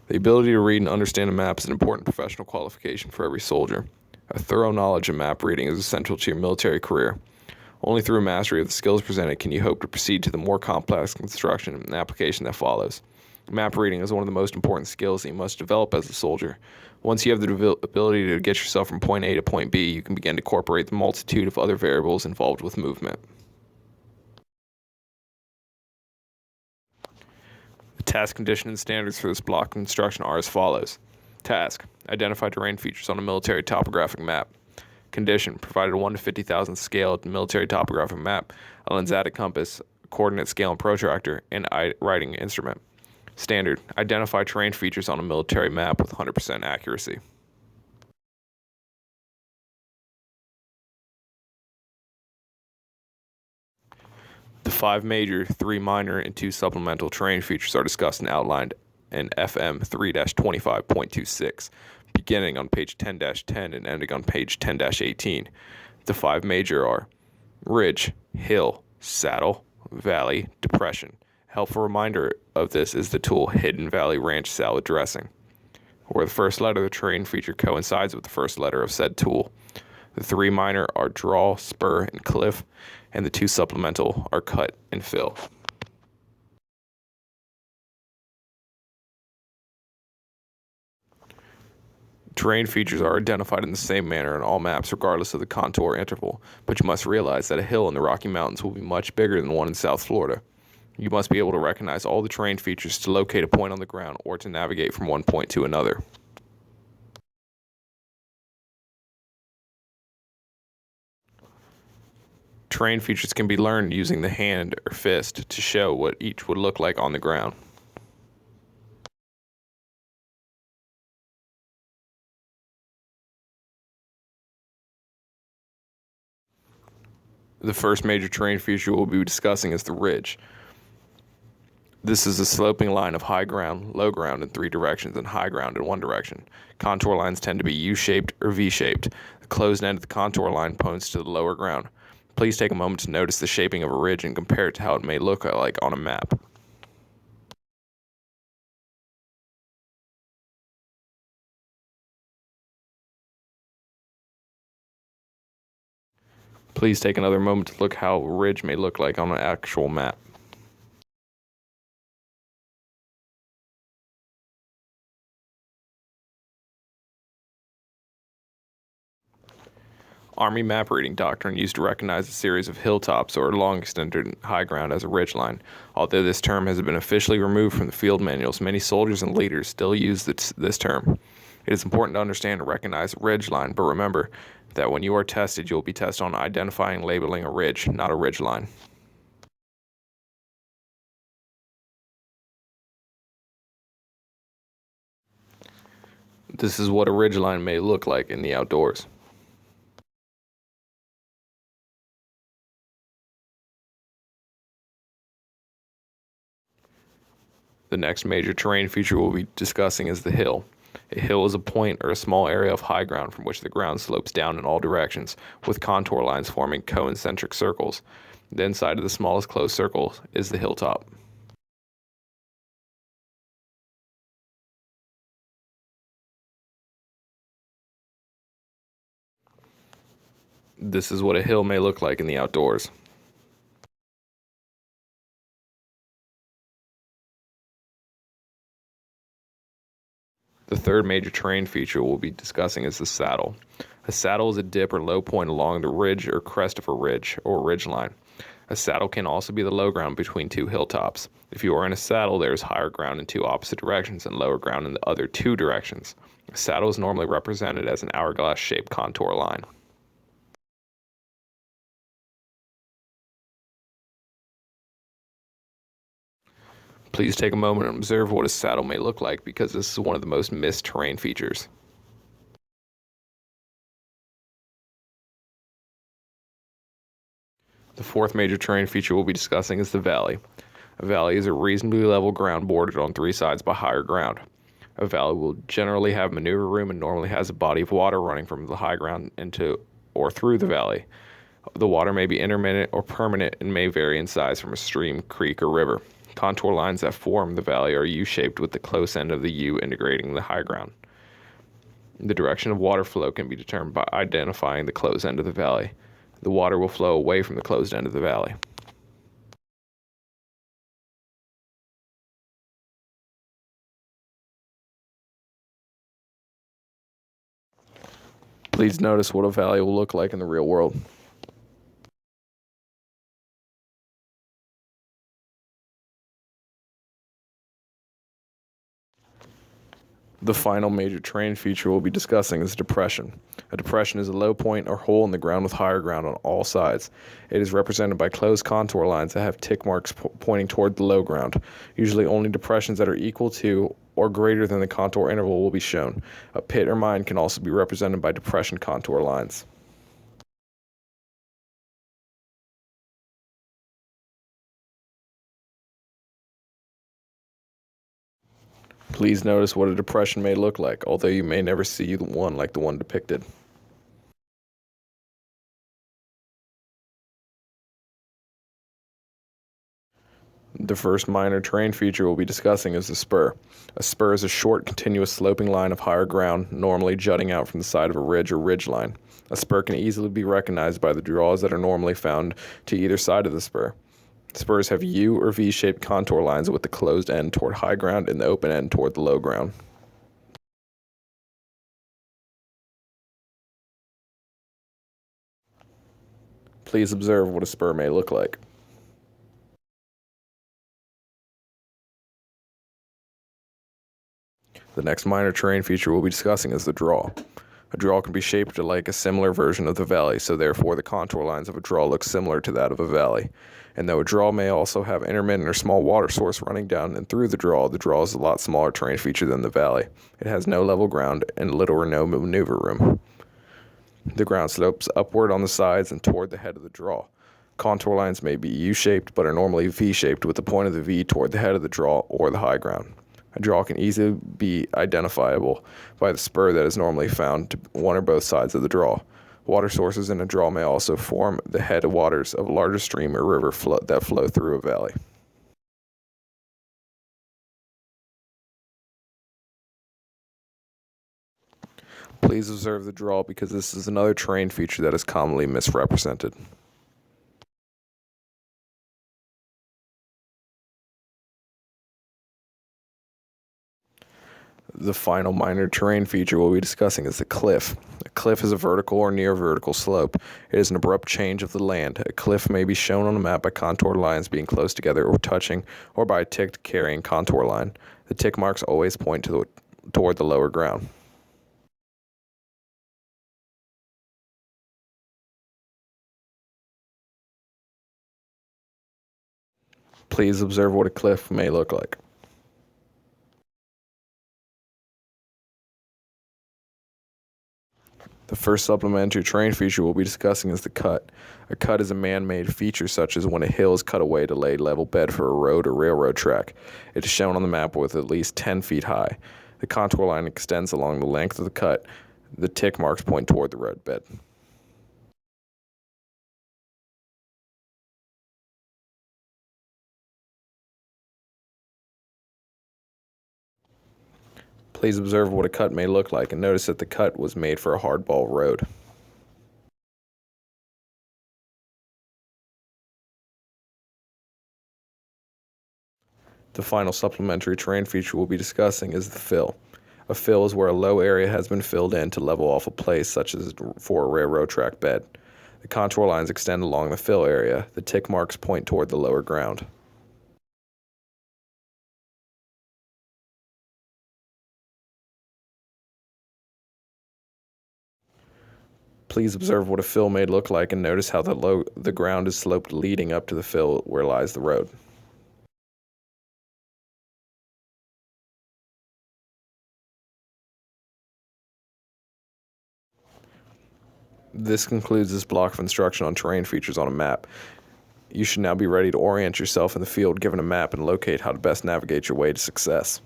The ability to read and understand a map is an important professional qualification for every soldier. A thorough knowledge of map reading is essential to your military career. Only through mastery of the skills presented can you hope to proceed to the more complex construction and application that follows. Map reading is one of the most important skills that you must develop as a soldier. Once you have the ability to get yourself from point A to point B, you can begin to incorporate the multitude of other variables involved with movement. The task, condition, and standards for this block of construction are as follows. Task: identify terrain features on a military topographic map. Condition: provided a 1 to 50,000 scale military topographic map, a lensatic compass, coordinate scale and protractor, and writing instrument. Standard: identify terrain features on a military map with 100% accuracy. The 5 major, 3 minor, and 2 supplemental terrain features are discussed and outlined in FM 3-25.26, beginning on page 10-10 and ending on page 10-18. The 5 major are ridge, hill, saddle, valley, depression. A helpful reminder of this is the tool Hidden Valley Ranch Salad Dressing, where the first letter of the terrain feature coincides with the first letter of said tool. The 3 minor are draw, spur, and cliff, and the 2 supplemental are cut and fill. Terrain features are identified in the same manner on all maps regardless of the contour interval, but you must realize that a hill in the Rocky Mountains will be much bigger than one in South Florida. You must be able to recognize all the terrain features to locate a point on the ground or to navigate from one point to another. Terrain features can be learned using the hand or fist to show what each would look like on the ground. The first major terrain feature we'll be discussing is the ridge. This is a sloping line of high ground, low ground in 3 directions, and high ground in 1 direction. Contour lines tend to be U-shaped or V-shaped. The closed end of the contour line points to the lower ground. Please take a moment to notice the shaping of a ridge and compare it to how it may look like on a map. Please take another moment to look how a ridge may look like on an actual map. Army map reading doctrine used to recognize a series of hilltops or long extended high ground as a ridgeline. Although this term has been officially removed from the field manuals, many soldiers and leaders still use this term. It is important to understand and recognize a ridgeline, but remember that when you are tested, you will be tested on identifying and labeling a ridge, not a ridgeline. This is what a ridgeline may look like in the outdoors. The next major terrain feature we'll be discussing is the hill. A hill is a point or a small area of high ground from which the ground slopes down in all directions, with contour lines forming concentric circles. The inside of the smallest closed circle is the hilltop. This is what a hill may look like in the outdoors. The third major terrain feature we'll be discussing is the saddle. A saddle is a dip or low point along the ridge or crest of a ridge or ridge line. A saddle can also be the low ground between 2 hilltops. If you are in a saddle, there is higher ground in 2 opposite directions and lower ground in the other 2 directions. A saddle is normally represented as an hourglass-shaped contour line. Please take a moment and observe what a saddle may look like because this is one of the most missed terrain features. The fourth major terrain feature we'll be discussing is the valley. A valley is a reasonably level ground bordered on 3 sides by higher ground. A valley will generally have maneuver room and normally has a body of water running from the high ground into or through the valley. The water may be intermittent or permanent and may vary in size from a stream, creek, or river. Contour lines that form the valley are U-shaped with the close end of the U integrating the high ground. The direction of water flow can be determined by identifying the closed end of the valley. The water will flow away from the closed end of the valley. Please notice what a valley will look like in the real world. The final major terrain feature we'll be discussing is depression. A depression is a low point or hole in the ground with higher ground on all sides. It is represented by closed contour lines that have tick marks pointing toward the low ground. Usually only depressions that are equal to or greater than the contour interval will be shown. A pit or mine can also be represented by depression contour lines. Please notice what a depression may look like, although you may never see one like the one depicted. The first minor terrain feature we'll be discussing is the spur. A spur is a short, continuous sloping line of higher ground, normally jutting out from the side of a ridge or ridge line. A spur can easily be recognized by the draws that are normally found to either side of the spur. Spurs have U or V-shaped contour lines with the closed end toward high ground and the open end toward the low ground. Please observe what a spur may look like. The next minor terrain feature we'll be discussing is the draw. A draw can be shaped like a similar version of the valley, so therefore the contour lines of a draw look similar to that of a valley. And though a draw may also have intermittent or small water source running down and through the draw is a lot smaller terrain feature than the valley. It has no level ground and little or no maneuver room. The ground slopes upward on the sides and toward the head of the draw. Contour lines may be U-shaped but are normally V-shaped with the point of the V toward the head of the draw or the high ground. A draw can easily be identifiable by the spur that is normally found to one or both sides of the draw. Water sources in a draw may also form the head of waters of a larger stream or river that flow through a valley. Please observe the draw because this is another terrain feature that is commonly misrepresented. The final minor terrain feature we'll be discussing is the cliff. A cliff is a vertical or near vertical slope. It is an abrupt change of the land. A cliff may be shown on a map by contour lines being close together or touching, or by a tick carrying contour line. The tick marks always point toward the lower ground. Please observe what a cliff may look like. The first supplementary terrain feature we'll be discussing is the cut. A cut is a man-made feature such as when a hill is cut away to lay level bed for a road or railroad track. It is shown on the map with at least 10 feet high. The contour line extends along the length of the cut. The tick marks point toward the road bed. Please observe what a cut may look like and notice that the cut was made for a hardball road. The final supplementary terrain feature we'll be discussing is the fill. A fill is where a low area has been filled in to level off a place, such as for a railroad track bed. The contour lines extend along the fill area. The tick marks point toward the lower ground. Please observe what a fill may look like and notice how the ground is sloped leading up to the fill where lies the road. This concludes this block of instruction on terrain features on a map. You should now be ready to orient yourself in the field given a map and locate how to best navigate your way to success.